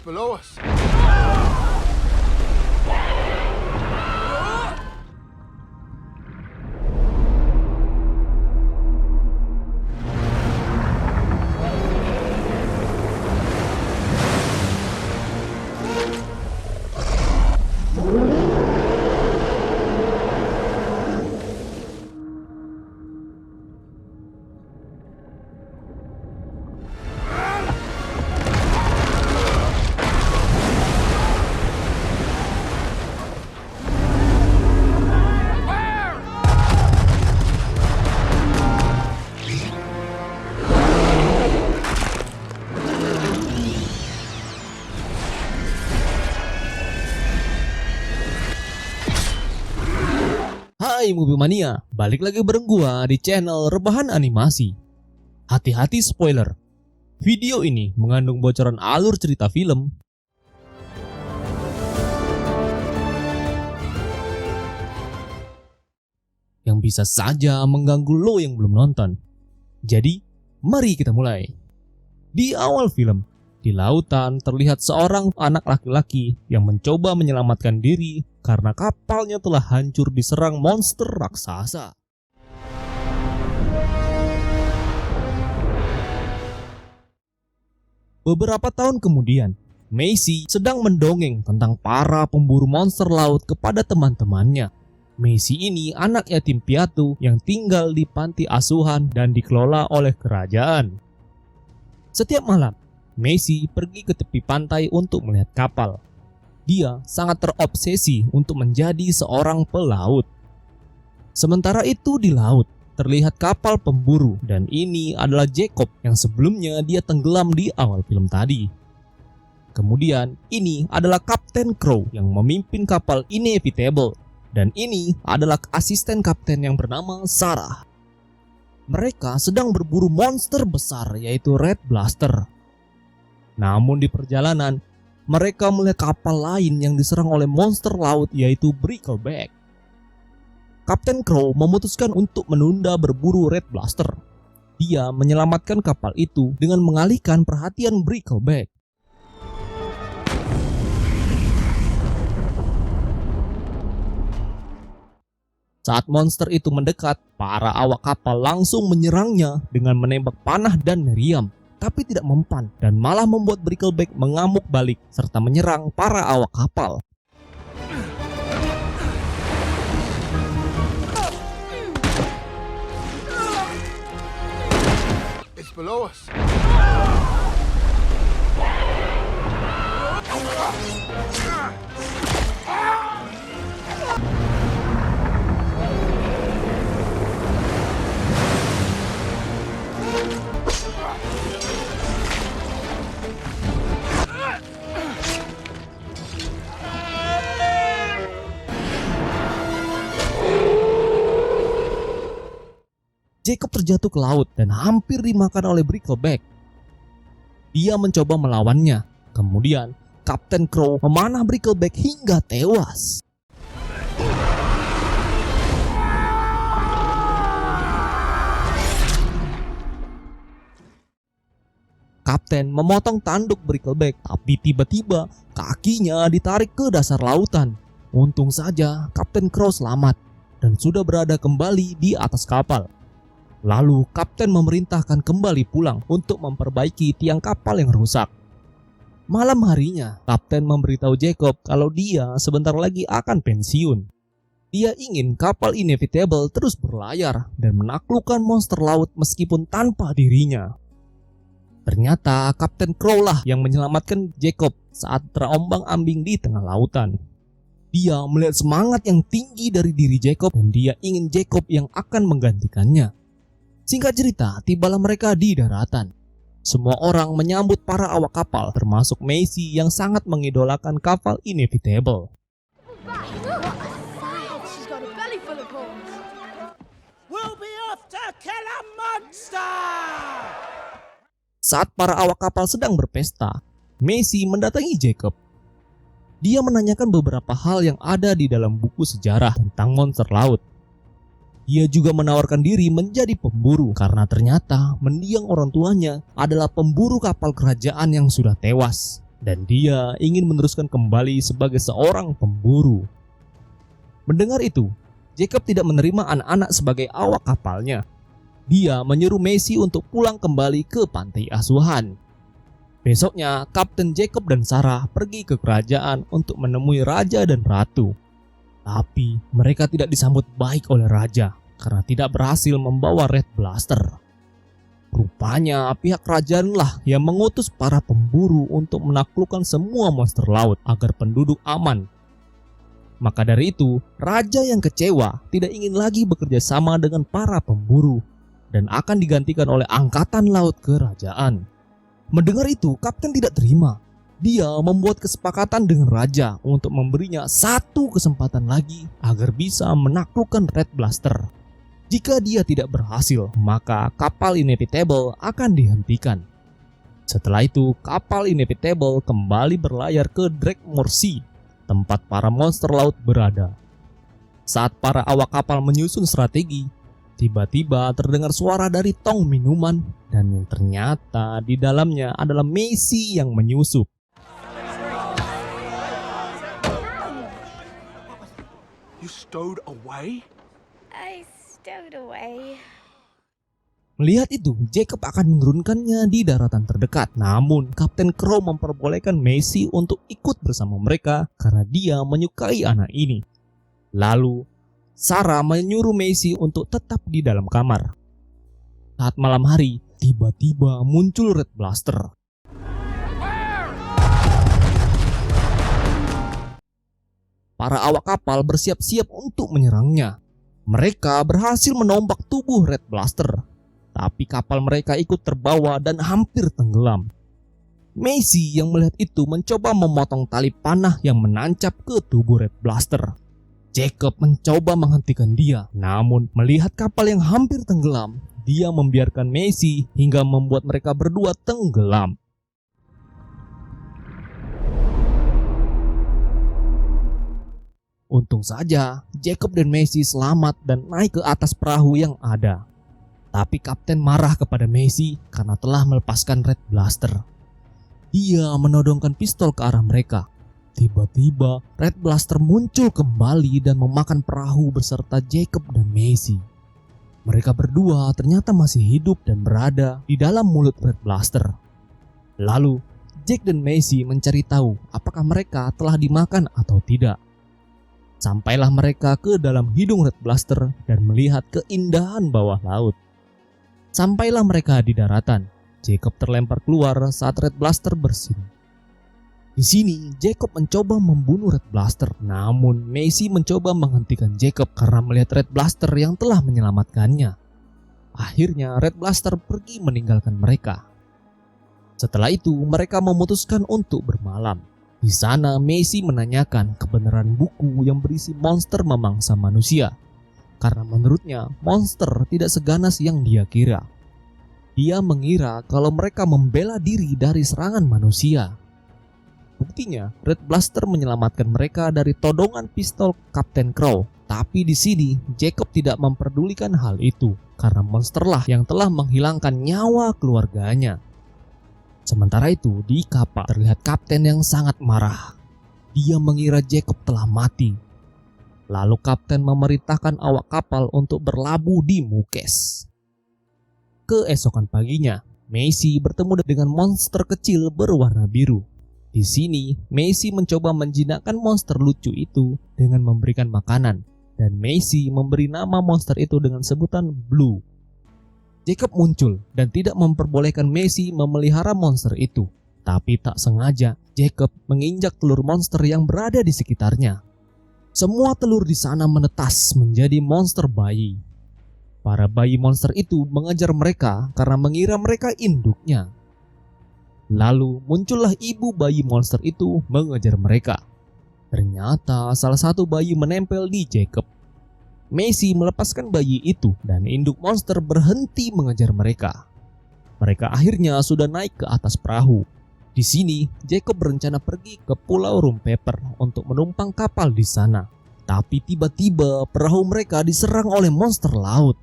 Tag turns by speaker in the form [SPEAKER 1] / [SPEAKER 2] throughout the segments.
[SPEAKER 1] below us.
[SPEAKER 2] Hai Movie Mania, balik lagi bareng gua di channel Rebahan Animasi. Hati-hati spoiler. Video ini mengandung bocoran alur cerita film yang bisa saja mengganggu lo yang belum nonton. Jadi, mari kita mulai. Di awal film, di lautan terlihat seorang anak laki-laki yang mencoba menyelamatkan diri karena kapalnya telah hancur diserang monster raksasa. Beberapa tahun kemudian, Macy sedang mendongeng tentang para pemburu monster laut kepada teman-temannya. Macy ini anak yatim piatu yang tinggal di panti asuhan dan dikelola oleh kerajaan. Setiap malam, Macy pergi ke tepi pantai untuk melihat kapal. Dia sangat terobsesi untuk menjadi seorang pelaut. Sementara itu di laut, terlihat kapal pemburu dan ini adalah Jacob yang sebelumnya dia tenggelam di awal film tadi. Kemudian ini adalah Kapten Crow yang memimpin kapal Inevitable dan ini adalah asisten kapten yang bernama Sarah. Mereka sedang berburu monster besar yaitu Red Blaster. Namun di perjalanan, mereka melihat kapal lain yang diserang oleh monster laut yaitu Brickleback. Kapten Crow memutuskan untuk menunda berburu Red Blaster. Dia menyelamatkan kapal itu dengan mengalihkan perhatian Brickleback. Saat monster itu mendekat, para awak kapal langsung menyerangnya dengan menembak panah dan meriam, tapi tidak mempan dan malah membuat Brickleback mengamuk balik serta menyerang para awak kapal.
[SPEAKER 1] It's below us.
[SPEAKER 2] Jacob terjatuh ke laut dan hampir dimakan oleh Brickleback. Dia mencoba melawannya. Kemudian, Kapten Crow memanah Brickleback hingga tewas. Kapten memotong tanduk Brickleback, tapi tiba-tiba kakinya ditarik ke dasar lautan. Untung saja Kapten Crow selamat dan sudah berada kembali di atas kapal. Lalu kapten memerintahkan kembali pulang untuk memperbaiki tiang kapal yang rusak. Malam harinya, kapten memberitahu Jacob kalau dia sebentar lagi akan pensiun. Dia ingin kapal Inevitable terus berlayar dan menaklukkan monster laut meskipun tanpa dirinya. Ternyata Kapten Crow lah yang menyelamatkan Jacob saat terombang-ambing di tengah lautan. Dia melihat semangat yang tinggi dari diri Jacob dan dia ingin Jacob yang akan menggantikannya. Singkat cerita, tibalah mereka di daratan. Semua orang menyambut para awak kapal, termasuk Macy yang sangat mengidolakan kapal Inevitable. Saat para awak kapal sedang berpesta, Macy mendatangi Jacob. Dia menanyakan beberapa hal yang ada di dalam buku sejarah tentang monster laut. Dia juga menawarkan diri menjadi pemburu karena ternyata mendiang orang tuanya adalah pemburu kapal kerajaan yang sudah tewas. dan dia ingin meneruskan kembali sebagai seorang pemburu. Mendengar itu, Jacob tidak menerima anak-anak sebagai awak kapalnya. Dia menyuruh Macy untuk pulang kembali ke pantai asuhan. Besoknya, Kapten Jacob dan Sarah pergi ke kerajaan untuk menemui raja dan ratu. Tapi mereka tidak disambut baik oleh raja karena tidak berhasil membawa Red Blaster. Rupanya pihak kerajaanlah yang mengutus para pemburu untuk menaklukkan semua monster laut agar penduduk aman. Maka dari itu, raja yang kecewa tidak ingin lagi bekerja sama dengan para pemburu dan akan digantikan oleh angkatan laut kerajaan. Mendengar itu, kapten tidak terima. Dia membuat kesepakatan dengan raja untuk memberinya satu kesempatan lagi agar bisa menaklukkan Red Blaster. Jika dia tidak berhasil, maka kapal Inevitable akan dihentikan. Setelah itu, kapal Inevitable kembali berlayar ke Drakemore Sea, tempat para monster laut berada. Saat para awak kapal menyusun strategi, tiba-tiba terdengar suara dari tong minuman dan yang ternyata di dalamnya adalah Macy yang menyusup.
[SPEAKER 1] You stowed away?
[SPEAKER 3] I stowed away.
[SPEAKER 2] Melihat itu, Jacob akan menurunkannya di daratan terdekat. Namun, Kapten Crow memperbolehkan Macy untuk ikut bersama mereka karena dia menyukai anak ini. Lalu, Sarah menyuruh Macy untuk tetap di dalam kamar. Saat malam hari, tiba-tiba muncul Red Blaster. Para awak kapal bersiap-siap untuk menyerangnya. Mereka berhasil menombak tubuh Red Blaster, tapi kapal mereka ikut terbawa dan hampir tenggelam. Macy yang melihat itu mencoba memotong tali panah yang menancap ke tubuh Red Blaster. Jacob mencoba menghentikan dia, namun melihat kapal yang hampir tenggelam, dia membiarkan Macy hingga membuat mereka berdua tenggelam. Untung saja Jacob dan Macy selamat dan naik ke atas perahu yang ada. Tapi kapten marah kepada Macy karena telah melepaskan Red Blaster. Dia menodongkan pistol ke arah mereka. Tiba-tiba Red Blaster muncul kembali dan memakan perahu beserta Jacob dan Macy. Mereka berdua ternyata masih hidup dan berada di dalam mulut Red Blaster. Lalu Jack dan Macy mencari tahu apakah mereka telah dimakan atau tidak. Sampailah mereka ke dalam hidung Red Blaster dan melihat keindahan bawah laut. Sampailah mereka di daratan. Jacob terlempar keluar saat Red Blaster bersin. Di sini Jacob mencoba membunuh Red Blaster, namun Macy mencoba menghentikan Jacob karena melihat Red Blaster yang telah menyelamatkannya. Akhirnya Red Blaster pergi meninggalkan mereka. Setelah itu mereka memutuskan untuk bermalam. Di sana Macy menanyakan kebenaran buku yang berisi monster memangsa manusia, karena menurutnya monster tidak seganas yang dia kira. Dia mengira kalau mereka membela diri dari serangan manusia. Buktinya, Red Blaster menyelamatkan mereka dari todongan pistol Kapten Crow. Tapi di sini Jacob tidak memperdulikan hal itu karena monsterlah yang telah menghilangkan nyawa keluarganya. Sementara itu di kapal terlihat kapten yang sangat marah. Dia mengira Jacob telah mati. Lalu kapten memerintahkan awak kapal untuk berlabuh di Mukes. Keesokan paginya, Macy bertemu dengan monster kecil berwarna biru. Di sini, Macy mencoba menjinakkan monster lucu itu dengan memberikan makanan, dan Macy memberi nama monster itu dengan sebutan Blue. Jacob muncul dan tidak memperbolehkan Macy memelihara monster itu, tapi tak sengaja Jacob menginjak telur monster yang berada di sekitarnya. Semua telur di sana menetas menjadi monster bayi. Para bayi monster itu mengejar mereka karena mengira mereka induknya. Lalu muncullah ibu bayi monster itu mengejar mereka. Ternyata salah satu bayi menempel di Jacob. Macy melepaskan bayi itu dan induk monster berhenti mengejar mereka. Mereka akhirnya sudah naik ke atas perahu. Di sini Jacob berencana pergi ke Pulau Rumpeper untuk menumpang kapal di sana. Tapi tiba-tiba perahu mereka diserang oleh monster laut.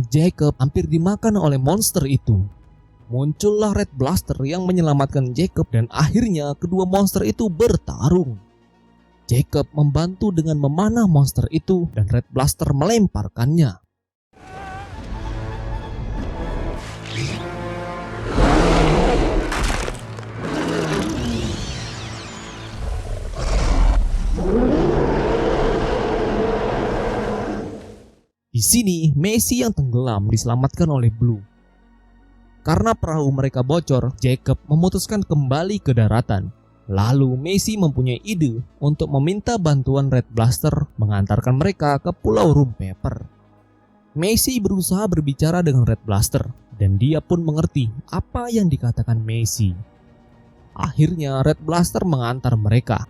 [SPEAKER 2] Jacob hampir dimakan oleh monster itu. muncullah Red Blaster yang menyelamatkan Jacob dan akhirnya kedua monster itu bertarung. Jacob membantu dengan memanah monster itu dan Red Blaster melemparkannya. Di sini, Macy yang tenggelam diselamatkan oleh Blue. Karena perahu mereka bocor, Jacob memutuskan kembali ke daratan. Lalu Macy mempunyai ide untuk meminta bantuan Red Blaster mengantarkan mereka ke Pulau Rum Pepper. Macy berusaha berbicara dengan Red Blaster dan dia pun mengerti apa yang dikatakan Macy. Akhirnya Red Blaster mengantar mereka.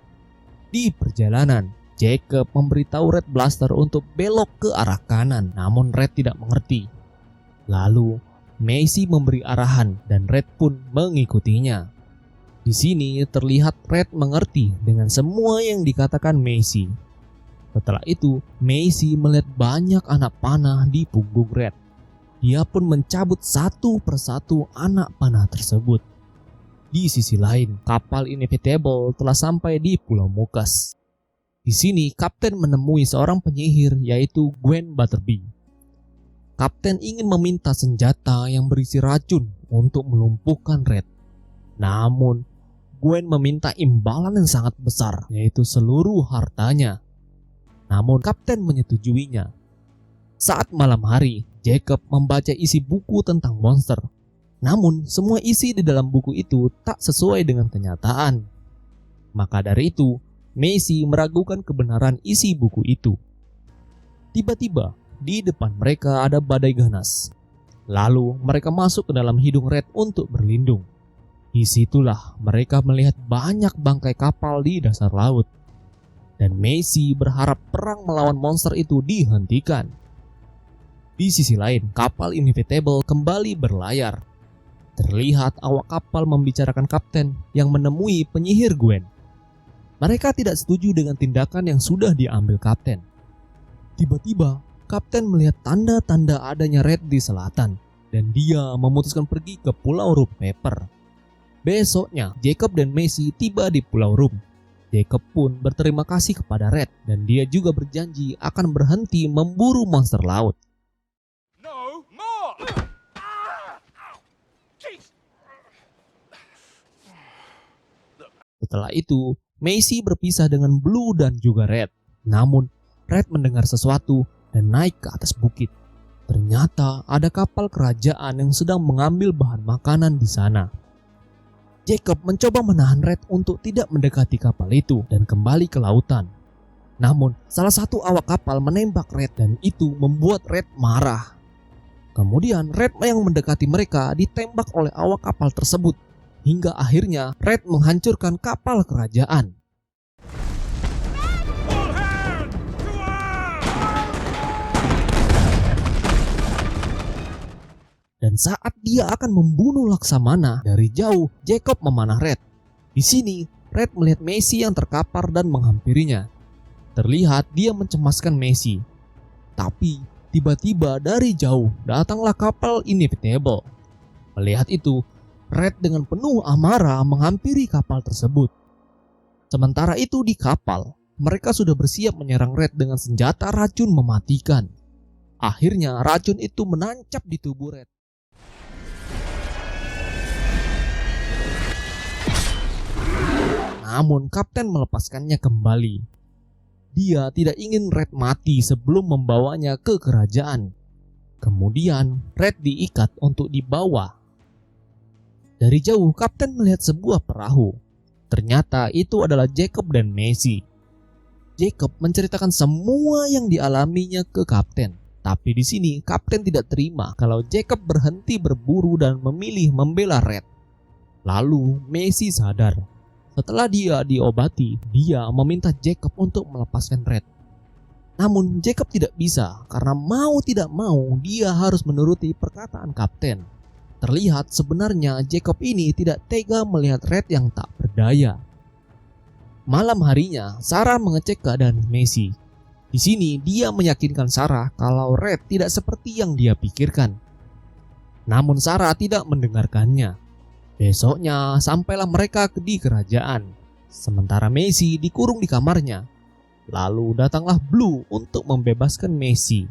[SPEAKER 2] Di perjalanan, Jacob memberitahu Red Blaster untuk belok ke arah kanan, namun Red tidak mengerti. Lalu Macy memberi arahan dan Red pun mengikutinya. Di sini terlihat Red mengerti dengan semua yang dikatakan Macy. Setelah itu, Macy melihat banyak anak panah di punggung Red. Dia pun mencabut satu persatu anak panah tersebut. Di sisi lain, kapal Inevitable telah sampai di Pulau Mukas. Di sini, Kapten menemui seorang penyihir yaitu Gwen Butterby. Kapten ingin meminta senjata yang berisi racun untuk melumpuhkan Red. Namun, Gwen meminta imbalan yang sangat besar, yaitu seluruh hartanya. Namun, Kapten menyetujuinya. Saat malam hari, Jacob membaca isi buku tentang monster. Namun, semua isi di dalam buku itu tak sesuai dengan kenyataan. Maka dari itu, Macy meragukan kebenaran isi buku itu. Tiba-tiba, di depan mereka ada badai ganas. Lalu mereka masuk ke dalam hidung Red untuk berlindung. Disitulah mereka melihat banyak bangkai kapal di dasar laut. Dan Macy berharap perang melawan monster itu dihentikan. Di sisi lain, kapal Inevitable kembali berlayar. Terlihat awak kapal membicarakan kapten yang menemui penyihir Gwen. Mereka tidak setuju dengan tindakan yang sudah diambil kapten. Tiba-tiba, kapten melihat tanda-tanda adanya Red di selatan dan dia memutuskan pergi ke Pulau Rum Pepper. Besoknya, Jacob dan Macy tiba di Pulau Rum. Jacob pun berterima kasih kepada Red dan dia juga berjanji akan berhenti memburu monster laut.
[SPEAKER 1] No more! Jeez.
[SPEAKER 2] Setelah itu, Macy berpisah dengan Blue dan juga Red. Namun, Red mendengar sesuatu dan naik ke atas bukit. Ternyata ada kapal kerajaan yang sedang mengambil bahan makanan di sana. Jacob mencoba menahan Red untuk tidak mendekati kapal itu dan kembali ke lautan. Namun, salah satu awak kapal menembak Red dan itu membuat Red marah. Kemudian, Red yang mendekati mereka ditembak oleh awak kapal tersebut. Hingga akhirnya Red menghancurkan kapal kerajaan.
[SPEAKER 1] All hands to arms!
[SPEAKER 2] Dan saat dia akan membunuh Laksamana dari jauh, Jacob memanah Red. Di sini, Red melihat Macy yang terkapar dan menghampirinya. Terlihat dia mencemaskan Macy. Tapi tiba-tiba dari jauh datanglah kapal Inevitable. Melihat itu, Red dengan penuh amarah menghampiri kapal tersebut. Sementara itu di kapal, mereka sudah bersiap menyerang Red dengan senjata racun mematikan. Akhirnya racun itu menancap di tubuh Red. Namun kapten melepaskannya kembali. Dia tidak ingin Red mati sebelum membawanya ke kerajaan. Kemudian Red diikat untuk dibawa. Dari jauh kapten melihat sebuah perahu. Ternyata itu adalah Jacob dan Macy. Jacob menceritakan semua yang dialaminya ke kapten. Tapi di sini kapten tidak terima kalau Jacob berhenti berburu dan memilih membela Red. Lalu Macy sadar. Setelah dia diobati, dia meminta Jacob untuk melepaskan Red. Namun Jacob tidak bisa karena mau tidak mau dia harus menuruti perkataan kapten. Terlihat sebenarnya Jacob ini tidak tega melihat Red yang tak berdaya. Malam harinya, Sarah mengecek keadaan Macy. Di sini dia meyakinkan Sarah kalau Red tidak seperti yang dia pikirkan. Namun Sarah tidak mendengarkannya. Besoknya sampailah mereka di kerajaan. Sementara Macy dikurung di kamarnya. Lalu datanglah Blue untuk membebaskan Macy.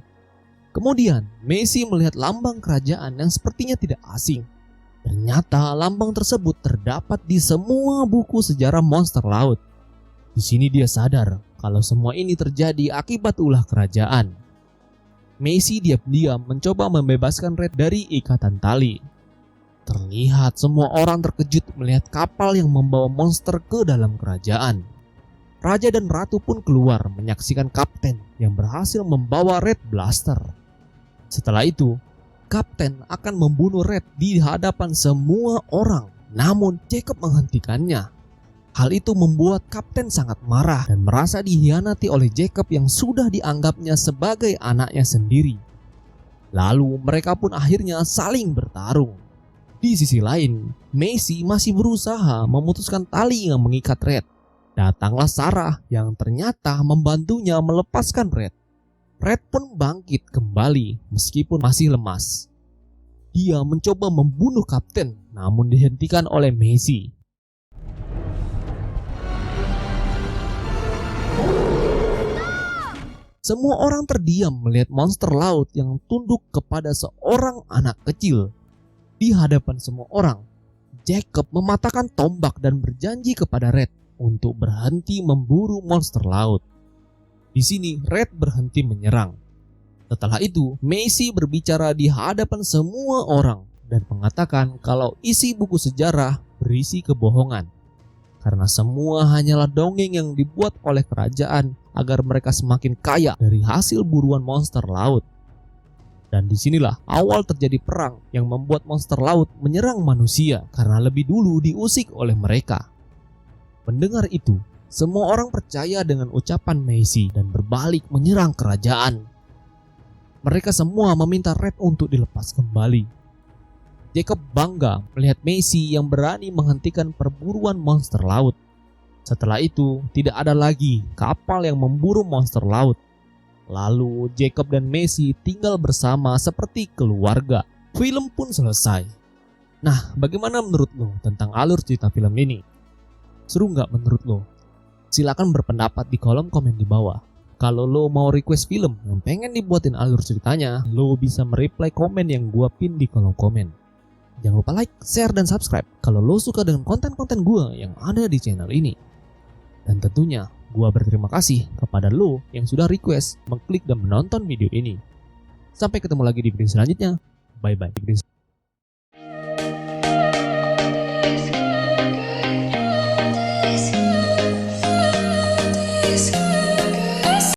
[SPEAKER 2] Kemudian Macy melihat lambang kerajaan yang sepertinya tidak asing. Ternyata lambang tersebut terdapat di semua buku sejarah monster laut. Di sini dia sadar kalau semua ini terjadi akibat ulah kerajaan. Macy diam-diam mencoba membebaskan Red dari ikatan tali. Terlihat semua orang terkejut melihat kapal yang membawa monster ke dalam kerajaan. Raja dan ratu pun keluar menyaksikan kapten yang berhasil membawa Red Blaster. Setelah itu, kapten akan membunuh Red di hadapan semua orang, namun Jacob menghentikannya. Hal itu membuat kapten sangat marah dan merasa dikhianati oleh Jacob yang sudah dianggapnya sebagai anaknya sendiri. Lalu mereka pun akhirnya saling bertarung. Di sisi lain, Macy masih berusaha memutuskan tali yang mengikat Red. Datanglah Sarah yang ternyata membantunya melepaskan Red. Red pun bangkit kembali meskipun masih lemas. Dia mencoba membunuh kapten namun dihentikan oleh Macy. Semua orang terdiam melihat monster laut yang tunduk kepada seorang anak kecil. Di hadapan semua orang, Jacob mematahkan tombak dan berjanji kepada Red untuk berhenti memburu monster laut. Di sini Red berhenti menyerang. Setelah itu, Macy berbicara di hadapan semua orang dan mengatakan kalau isi buku sejarah berisi kebohongan. Karena semua hanyalah dongeng yang dibuat oleh kerajaan agar mereka semakin kaya dari hasil buruan monster laut. Dan disinilah awal terjadi perang yang membuat monster laut menyerang manusia karena lebih dulu diusik oleh mereka. Mendengar itu, semua orang percaya dengan ucapan Macy dan berbalik menyerang kerajaan. Mereka semua meminta Red untuk dilepas kembali. Jacob bangga melihat Macy yang berani menghentikan perburuan monster laut. Setelah itu, tidak ada lagi kapal yang memburu monster laut. Lalu Jacob dan Macy tinggal bersama seperti keluarga. Film pun selesai. Nah, bagaimana menurut lo tentang alur cerita film ini? Seru nggak menurut lo? Silakan berpendapat di kolom komen di bawah. Kalau lo mau request film yang pengen dibuatin alur ceritanya, lo bisa mereply komen yang gua pin di kolom komen. Jangan lupa like, share, dan subscribe kalau lo suka dengan konten-konten gua yang ada di channel ini. Dan tentunya gua berterima kasih kepada lo yang sudah request, mengklik dan menonton video ini. Sampai ketemu lagi di video selanjutnya. Bye bye.